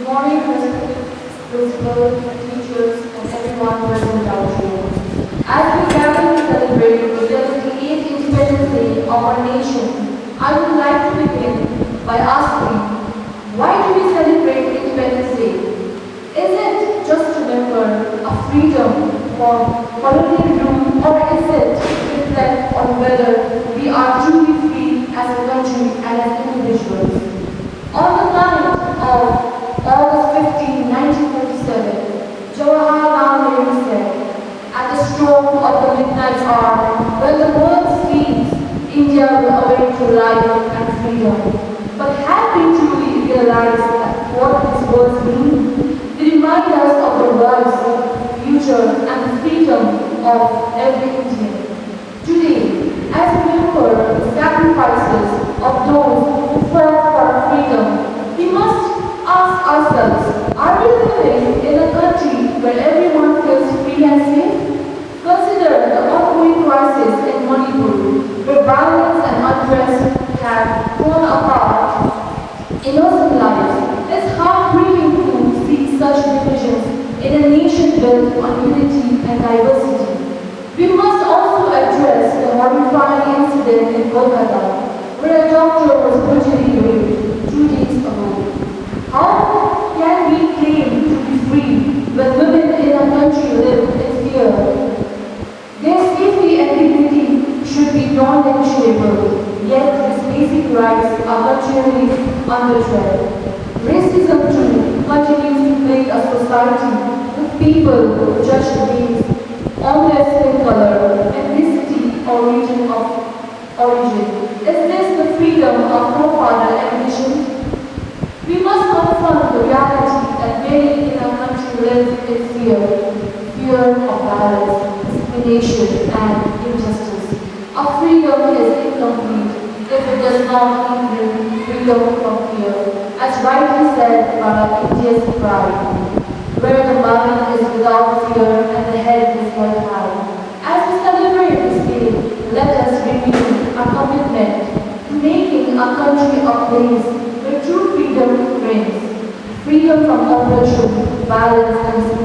morning, respected principal, teachers, and everyone present out here. As we gather to celebrate the 78th Independence Day of our nation, I would like to begin by asking, why do we celebrate Independence Day? Is it just to remember a freedom from colonial rule, or is it to reflect on whether we are truly free as a country and as individuals? On the night of August 15, 1947, Jawaharlal Nehru said, at the stroke of the midnight hour, when the world sleeps, India will awake to life and freedom. But have we truly realized that what these words mean? They remind us of the voice, future, and the freedom of every Indian. Today, as we remember the sacrifices of those who fought for freedom, we must ask ourselves, are we living in a country where everyone feels free and safe? Consider the ongoing crisis in Manipur, where violence and unrest have torn apart innocent lives. It's heartbreaking to see such divisions in a nation built on unity and diversity. We must also address the horrifying incident in Kolkata, where a doctor was brutally raped 2 days ago. How can we claim to be free when women in a country live in fear? Their safety and dignity should be non-negotiable, yet these basic rights are continually under threat. Racism too continues to plague a society with people who judge based on their skin color, ethnicity, or region of origin. Is this the freedom our forefather envisioned? We must confront the reality that many in our country live in fear of violence, discrimination, and injustice. Our freedom is incomplete if it does not include freedom from fear, as rightly said by India's pride, where the mind is without fear and the head is held high. As we celebrate this day, let us renew our commitment to making our country a place where true freedom reigns, freedom from oppression, violence, and